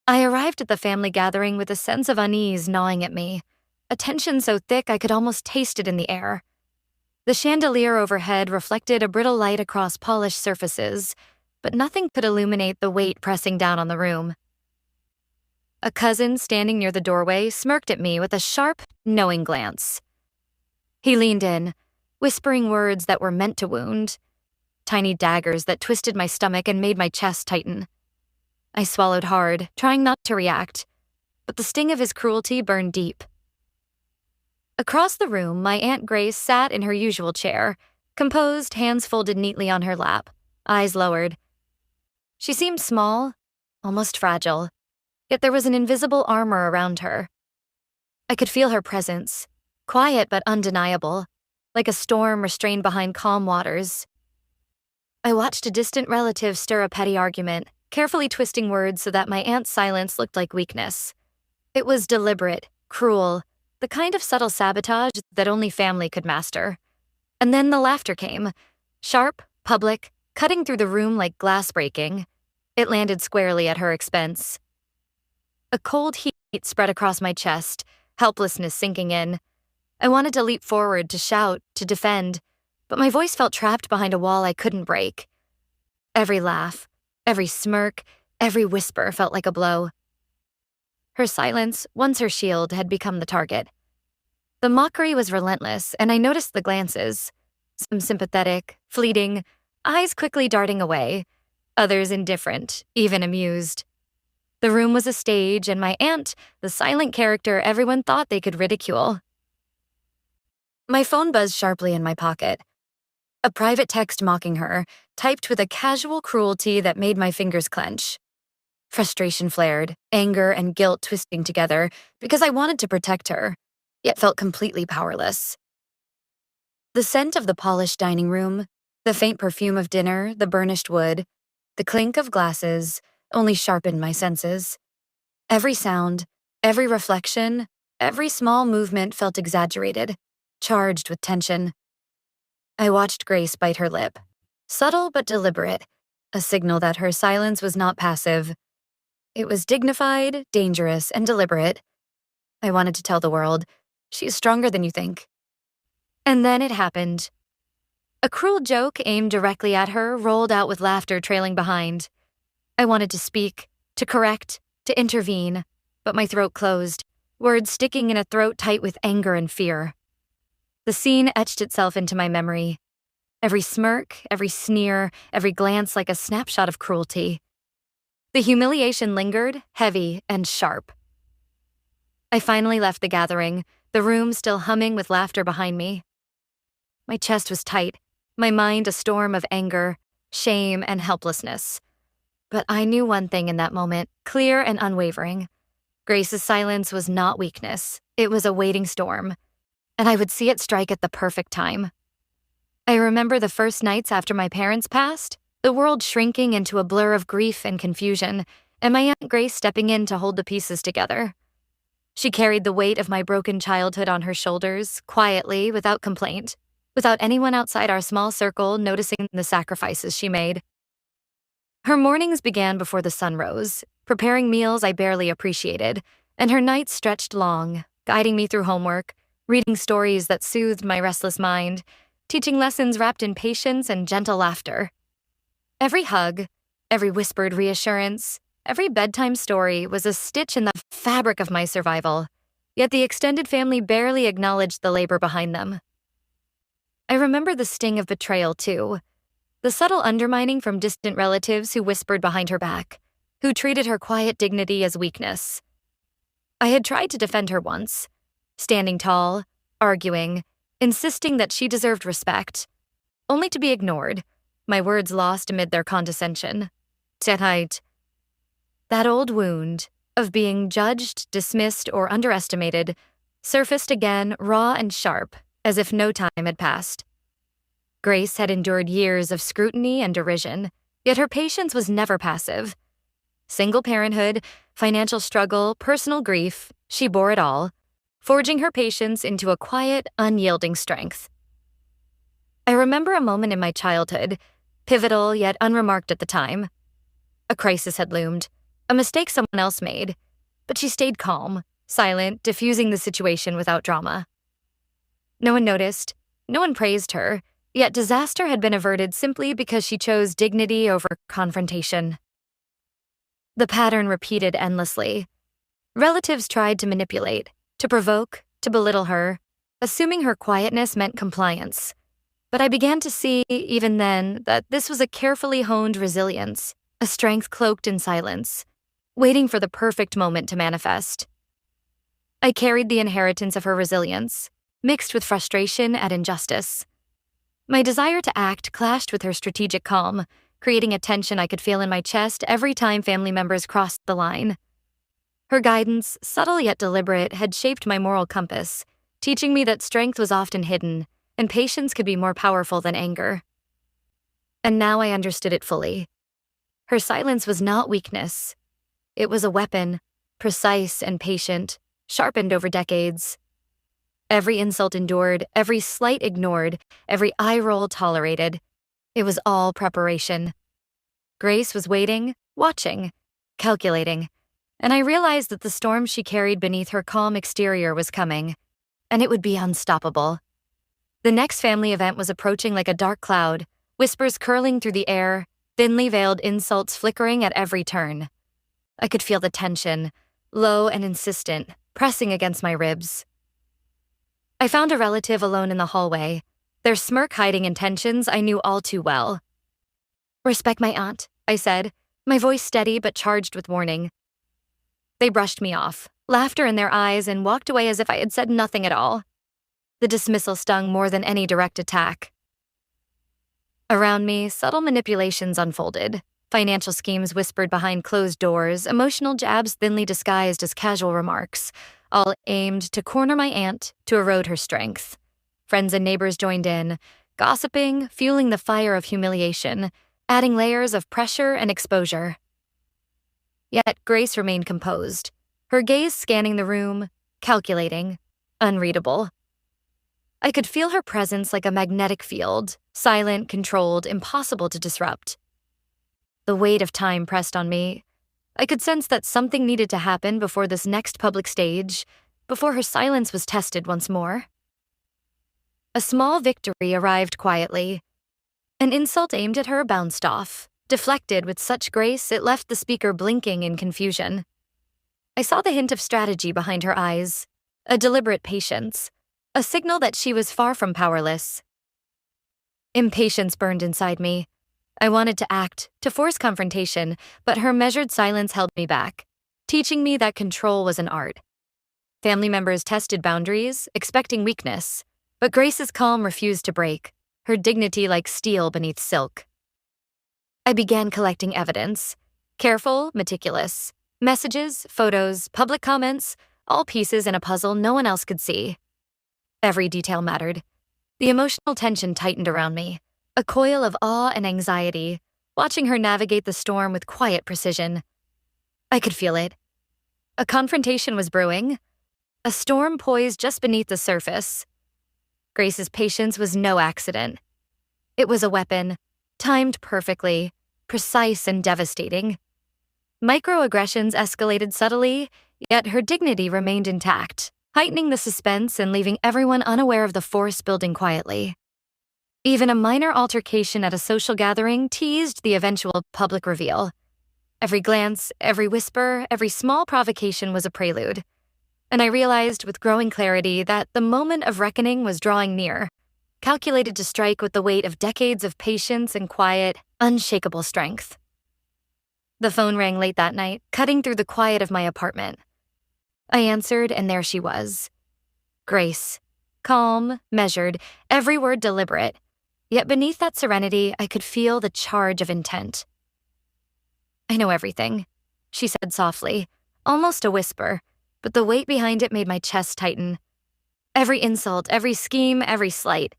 I arrived at the family gathering with a sense of unease gnawing at me, a tension so thick I could almost taste it in the air. The chandelier overhead reflected a brittle light across polished surfaces, but nothing could illuminate the weight pressing down on the room. A cousin standing near the doorway smirked at me with a sharp, knowing glance. He leaned in, whispering words that were meant to wound, tiny daggers that twisted my stomach and made my chest tighten. I swallowed hard, trying not to react, but the sting of his cruelty burned deep. Across the room, my Aunt Grace sat in her usual chair, composed, hands folded neatly on her lap, eyes lowered. She seemed small, almost fragile, yet there was an invisible armor around her. I could feel her presence, quiet but undeniable, like a storm restrained behind calm waters. I watched a distant relative stir a petty argument, carefully twisting words so that my aunt's silence looked like weakness. It was deliberate, cruel, the kind of subtle sabotage that only family could master. And then the laughter came, sharp, public, cutting through the room like glass breaking. It landed squarely at her expense. A cold heat spread across my chest, helplessness sinking in. I wanted to leap forward, to shout, to defend, but my voice felt trapped behind a wall I couldn't break. Every laugh, every smirk, every whisper felt like a blow. Her silence, once her shield, had become the target. The mockery was relentless, and I noticed the glances. Some sympathetic, fleeting, eyes quickly darting away, others indifferent, even amused. The room was a stage, and my aunt, the silent character everyone thought they could ridicule. My phone buzzed sharply in my pocket. A private text mocking her, typed with a casual cruelty that made my fingers clench. Frustration flared, anger and guilt twisting together because I wanted to protect her, yet felt completely powerless. The scent of the polished dining room, the faint perfume of dinner, the burnished wood, the clink of glasses only sharpened my senses. Every sound, every reflection, every small movement felt exaggerated, charged with tension. I watched Grace bite her lip, subtle but deliberate, a signal that her silence was not passive. It was dignified, dangerous, and deliberate. I wanted to tell the world, she's stronger than you think. And then it happened. A cruel joke aimed directly at her rolled out with laughter trailing behind. I wanted to speak, to correct, to intervene, but my throat closed, words sticking in a throat tight with anger and fear. The scene etched itself into my memory. Every smirk, every sneer, every glance like a snapshot of cruelty. The humiliation lingered, heavy and sharp. I finally left the gathering, the room still humming with laughter behind me. My chest was tight, my mind a storm of anger, shame, and helplessness. But I knew one thing in that moment, clear and unwavering. Grace's silence was not weakness, it was a waiting storm, and I would see it strike at the perfect time. I remember the first nights after my parents passed, the world shrinking into a blur of grief and confusion, and my Aunt Grace stepping in to hold the pieces together. She carried the weight of my broken childhood on her shoulders, quietly, without complaint, without anyone outside our small circle noticing the sacrifices she made. Her mornings began before the sun rose, preparing meals I barely appreciated, and her nights stretched long, guiding me through homework, reading stories that soothed my restless mind, teaching lessons wrapped in patience and gentle laughter. Every hug, every whispered reassurance, every bedtime story was a stitch in the fabric of my survival, yet the extended family barely acknowledged the labor behind them. I remember the sting of betrayal, too, the subtle undermining from distant relatives who whispered behind her back, who treated her quiet dignity as weakness. I had tried to defend her once, standing tall, arguing, insisting that she deserved respect, only to be ignored, my words lost amid their condescension. Tonight, that old wound of being judged, dismissed, or underestimated surfaced again, raw and sharp, as if no time had passed. Grace had endured years of scrutiny and derision, yet her patience was never passive. Single parenthood, financial struggle, personal grief, she bore it all, forging her patience into a quiet, unyielding strength. I remember a moment in my childhood, pivotal yet unremarked at the time. A crisis had loomed. a mistake someone else made, but she stayed calm, silent, diffusing the situation without drama. No one noticed, no one praised her, yet disaster had been averted simply because she chose dignity over confrontation. The pattern repeated endlessly. Relatives tried to manipulate, to provoke, to belittle her, assuming her quietness meant compliance. But I began to see, even then, that this was a carefully honed resilience, a strength cloaked in silence, waiting for the perfect moment to manifest. I carried the inheritance of her resilience, mixed with frustration at injustice. My desire to act clashed with her strategic calm, creating a tension I could feel in my chest every time family members crossed the line. Her guidance, subtle yet deliberate, had shaped my moral compass, teaching me that strength was often hidden, and patience could be more powerful than anger. And now I understood it fully. Her silence was not weakness. It was a weapon, precise and patient, sharpened over decades. Every insult endured, every slight ignored, every eye roll tolerated. It was all preparation. Grace was waiting, watching, calculating, and I realized that the storm she carried beneath her calm exterior was coming, and it would be unstoppable. The next family event was approaching like a dark cloud, whispers curling through the air, thinly veiled insults flickering at every turn. I could feel the tension, low and insistent, pressing against my ribs. I found a relative alone in the hallway, their smirk hiding intentions I knew all too well. "Respect my aunt," I said, my voice steady but charged with warning. They brushed me off, laughter in their eyes, and walked away as if I had said nothing at all. The dismissal stung more than any direct attack. Around me, subtle manipulations unfolded. Financial schemes whispered behind closed doors, emotional jabs thinly disguised as casual remarks, all aimed to corner my aunt, to erode her strength. Friends and neighbors joined in, gossiping, fueling the fire of humiliation, adding layers of pressure and exposure. Yet Grace remained composed, her gaze scanning the room, calculating, unreadable. I could feel her presence like a magnetic field, silent, controlled, impossible to disrupt. The weight of time pressed on me. I could sense that something needed to happen before this next public stage, before her silence was tested once more. A small victory arrived quietly. An insult aimed at her bounced off, deflected with such grace it left the speaker blinking in confusion. I saw the hint of strategy behind her eyes, a deliberate patience, a signal that she was far from powerless. Impatience burned inside me. I wanted to act, to force confrontation, but her measured silence held me back, teaching me that control was an art. Family members tested boundaries, expecting weakness, but Grace's calm refused to break, her dignity like steel beneath silk. I began collecting evidence, careful, meticulous, messages, photos, public comments, all pieces in a puzzle no one else could see. Every detail mattered. The emotional tension tightened around me, a coil of awe and anxiety, watching her navigate the storm with quiet precision. I could feel it. A confrontation was brewing, a storm poised just beneath the surface. Grace's patience was no accident. It was a weapon, timed perfectly, precise and devastating. Microaggressions escalated subtly, yet her dignity remained intact, heightening the suspense and leaving everyone unaware of the force building quietly. Even a minor altercation at a social gathering teased the eventual public reveal. Every glance, every whisper, every small provocation was a prelude. And I realized with growing clarity that the moment of reckoning was drawing near, calculated to strike with the weight of decades of patience and quiet, unshakable strength. The phone rang late that night, cutting through the quiet of my apartment. I answered, and there she was. Grace. Calm, measured, every word deliberate. Yet beneath that serenity, I could feel the charge of intent. "I know everything," she said softly, almost a whisper, but the weight behind it made my chest tighten. Every insult, every scheme, every slight.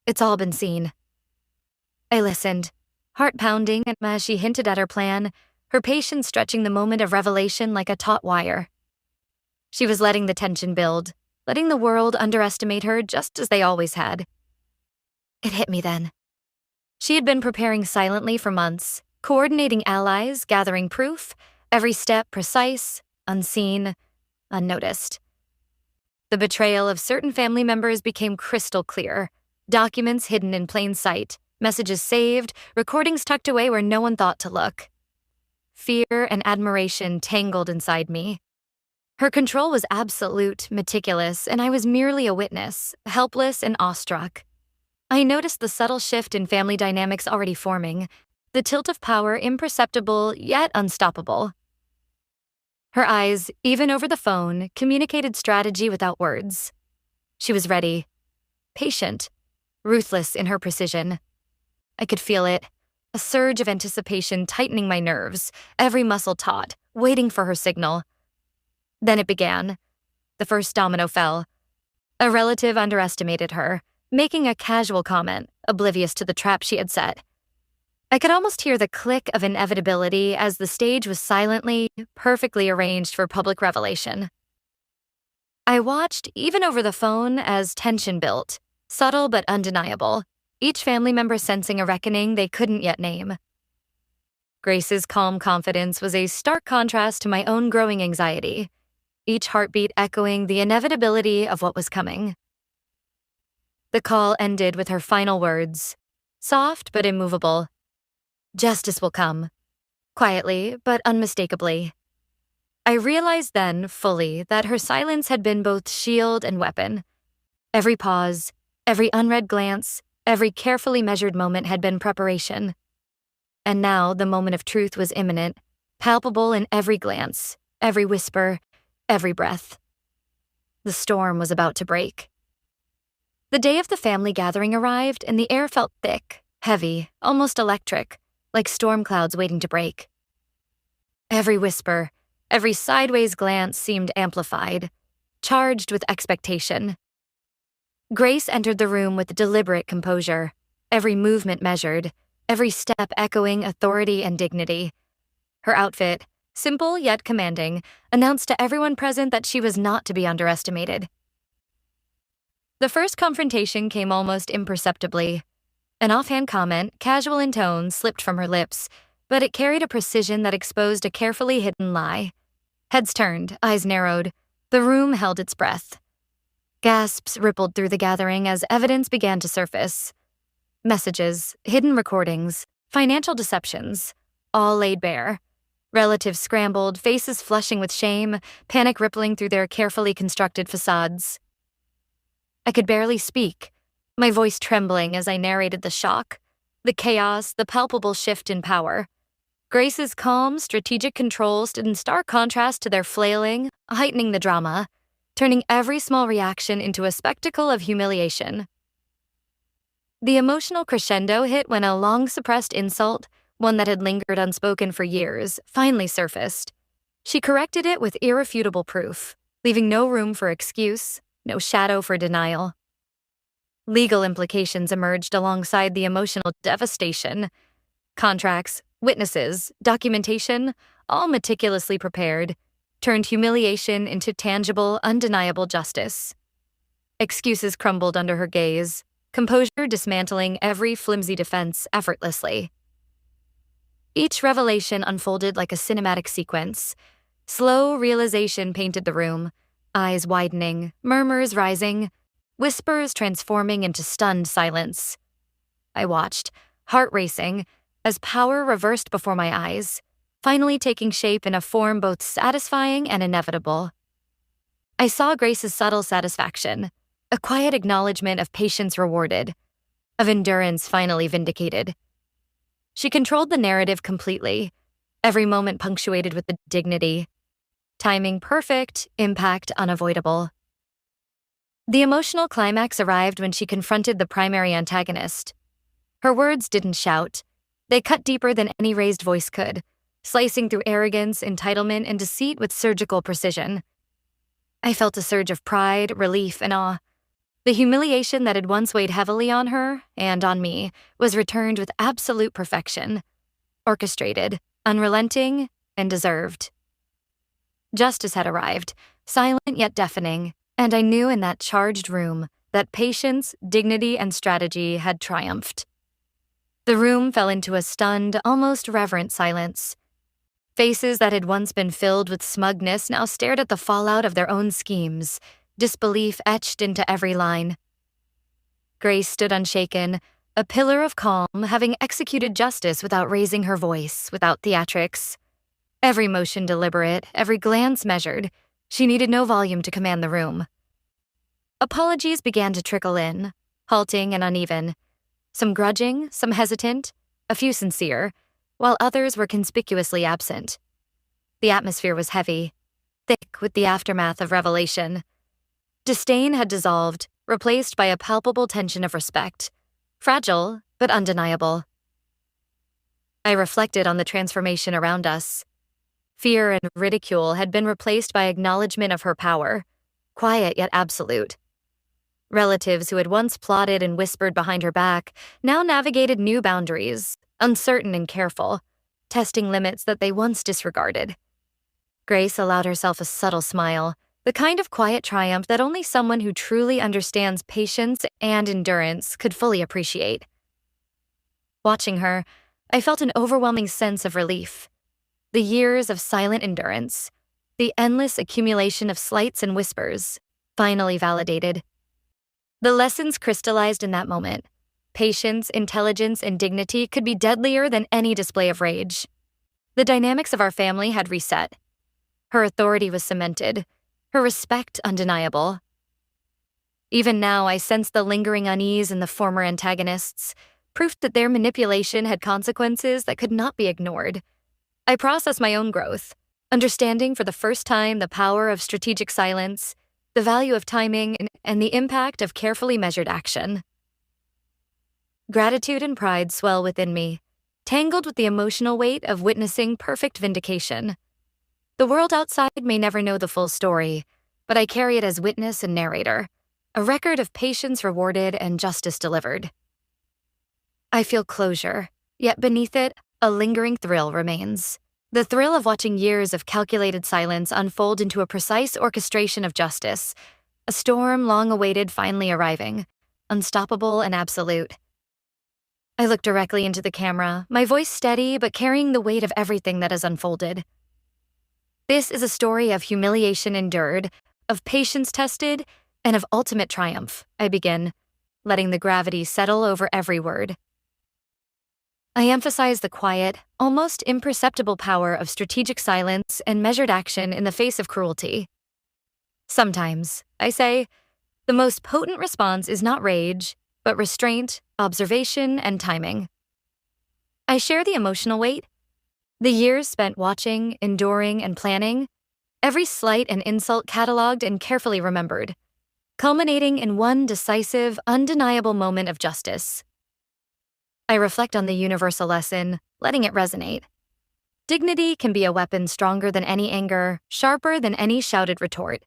It's all been seen. I listened, heart pounding, and as she hinted at her plan, her patience stretching the moment of revelation like a taut wire. She was letting the tension build, letting the world underestimate her just as they always had. It hit me then. She had been preparing silently for months, coordinating allies, gathering proof, every step precise, unseen, unnoticed. The betrayal of certain family members became crystal clear. Documents hidden in plain sight, messages saved, recordings tucked away where no one thought to look. Fear and admiration tangled inside me. Her control was absolute, meticulous, and I was merely a witness, helpless and awestruck. I noticed the subtle shift in family dynamics already forming, the tilt of power imperceptible yet unstoppable. Her eyes, even over the phone, communicated strategy without words. She was ready, patient, ruthless in her precision. I could feel it, a surge of anticipation tightening my nerves, every muscle taut, waiting for her signal. Then it began. The first domino fell. A relative underestimated her, making a casual comment, oblivious to the trap she had set. I could almost hear the click of inevitability as the stage was silently, perfectly arranged for public revelation. I watched, even over the phone, as tension built, subtle but undeniable, each family member sensing a reckoning they couldn't yet name. Grace's calm confidence was a stark contrast to my own growing anxiety, each heartbeat echoing the inevitability of what was coming. The call ended with her final words, soft but immovable. Justice will come. Quietly, but unmistakably. I realized then, fully, that her silence had been both shield and weapon. Every pause, every unread glance, every carefully measured moment had been preparation. And now the moment of truth was imminent, palpable in every glance, every whisper, every breath. The storm was about to break. The day of the family gathering arrived, and the air felt thick, heavy, almost electric, like storm clouds waiting to break. Every whisper, every sideways glance seemed amplified, charged with expectation. Grace entered the room with deliberate composure, every movement measured, every step echoing authority and dignity. Her outfit, simple yet commanding, announced to everyone present that she was not to be underestimated. The first confrontation came almost imperceptibly. An offhand comment, casual in tone, slipped from her lips, but it carried a precision that exposed a carefully hidden lie. Heads turned, eyes narrowed. The room held its breath. Gasps rippled through the gathering as evidence began to surface. Messages, hidden recordings, financial deceptions, all laid bare. Relatives scrambled, faces flushing with shame, panic rippling through their carefully constructed facades. I could barely speak, my voice trembling as I narrated the shock, the chaos, the palpable shift in power. Grace's calm, strategic control stood in stark contrast to their flailing, heightening the drama, turning every small reaction into a spectacle of humiliation. The emotional crescendo hit when a long-suppressed insult, one that had lingered unspoken for years, finally surfaced. She corrected it with irrefutable proof, leaving no room for excuse, no shadow for denial. Legal implications emerged alongside the emotional devastation. Contracts, witnesses, documentation, all meticulously prepared, turned humiliation into tangible, undeniable justice. Excuses crumbled under her gaze, composure dismantling every flimsy defense effortlessly. Each revelation unfolded like a cinematic sequence. Slow realization painted the room, eyes widening, murmurs rising, whispers transforming into stunned silence. I watched, heart racing, as power reversed before my eyes, finally taking shape in a form both satisfying and inevitable. I saw Grace's subtle satisfaction, a quiet acknowledgement of patience rewarded, of endurance finally vindicated. She controlled the narrative completely, every moment punctuated with the dignity. Timing perfect, impact unavoidable. The emotional climax arrived when she confronted the primary antagonist. Her words didn't shout. They cut deeper than any raised voice could, slicing through arrogance, entitlement, and deceit with surgical precision. I felt a surge of pride, relief, and awe. The humiliation that had once weighed heavily on her, and on me, was returned with absolute perfection. Orchestrated, unrelenting, and deserved. Justice had arrived, silent yet deafening, and I knew in that charged room that patience, dignity, and strategy had triumphed. The room fell into a stunned, almost reverent silence. Faces that had once been filled with smugness now stared at the fallout of their own schemes, disbelief etched into every line. Grace stood unshaken, a pillar of calm, having executed justice without raising her voice, without theatrics. Every motion deliberate, every glance measured. She needed no volume to command the room. Apologies began to trickle in, halting and uneven. Some grudging, some hesitant, a few sincere, while others were conspicuously absent. The atmosphere was heavy, thick with the aftermath of revelation. Disdain had dissolved, replaced by a palpable tension of respect, fragile but undeniable. I reflected on the transformation around us. Fear and ridicule had been replaced by acknowledgement of her power, quiet yet absolute. Relatives who had once plotted and whispered behind her back now navigated new boundaries, uncertain and careful, testing limits that they once disregarded. Grace allowed herself a subtle smile, the kind of quiet triumph that only someone who truly understands patience and endurance could fully appreciate. Watching her, I felt an overwhelming sense of relief. The years of silent endurance, the endless accumulation of slights and whispers, finally validated. The lessons crystallized in that moment. Patience, intelligence, and dignity could be deadlier than any display of rage. The dynamics of our family had reset. Her authority was cemented, her respect undeniable. Even now, I sensed the lingering unease in the former antagonists, proof that their manipulation had consequences that could not be ignored. I processed my own growth, understanding for the first time the power of strategic silence, the value of timing, and the impact of carefully measured action. Gratitude and pride swell within me, tangled with the emotional weight of witnessing perfect vindication. The world outside may never know the full story, but I carry it as witness and narrator, a record of patience rewarded and justice delivered. I feel closure, yet beneath it, a lingering thrill remains. The thrill of watching years of calculated silence unfold into a precise orchestration of justice, a storm long awaited finally arriving, unstoppable and absolute. I look directly into the camera, my voice steady but carrying the weight of everything that has unfolded. This is a story of humiliation endured, of patience tested, and of ultimate triumph, I begin, letting the gravity settle over every word. I emphasize the quiet, almost imperceptible power of strategic silence and measured action in the face of cruelty. Sometimes, I say, the most potent response is not rage, but restraint, observation, and timing. I share the emotional weight. The years spent watching, enduring, and planning, every slight and insult cataloged and carefully remembered, culminating in one decisive, undeniable moment of justice. I reflect on the universal lesson, letting it resonate. Dignity can be a weapon stronger than any anger, sharper than any shouted retort.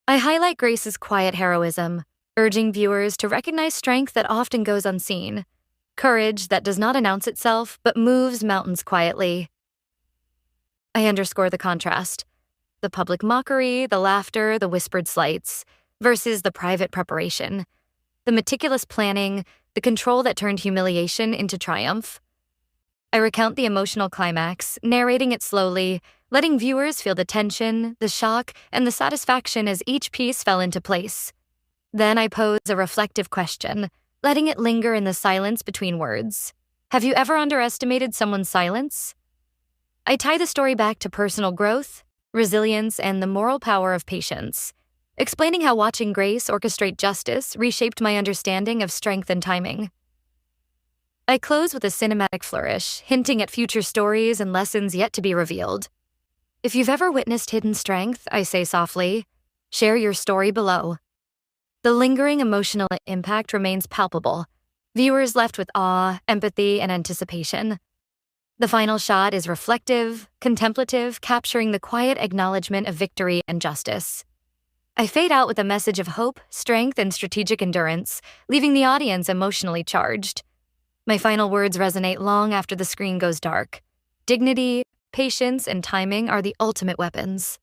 I highlight Grace's quiet heroism, urging viewers to recognize strength that often goes unseen, courage that does not announce itself but moves mountains quietly. I underscore the contrast, the public mockery, the laughter, the whispered slights, versus the private preparation, the meticulous planning, the control that turned humiliation into triumph. I recount the emotional climax, narrating it slowly, letting viewers feel the tension, the shock, and the satisfaction as each piece fell into place. Then I pose a reflective question, letting it linger in the silence between words. Have you ever underestimated someone's silence? I tie the story back to personal growth, resilience, and the moral power of patience, explaining how watching Grace orchestrate justice reshaped my understanding of strength and timing. I close with a cinematic flourish, hinting at future stories and lessons yet to be revealed. If you've ever witnessed hidden strength, I say softly, share your story below. The lingering emotional impact remains palpable, viewers left with awe, empathy, and anticipation. The final shot is reflective, contemplative, capturing the quiet acknowledgement of victory and justice. I fade out with a message of hope, strength, and strategic endurance, leaving the audience emotionally charged. My final words resonate long after the screen goes dark. Dignity, patience, and timing are the ultimate weapons.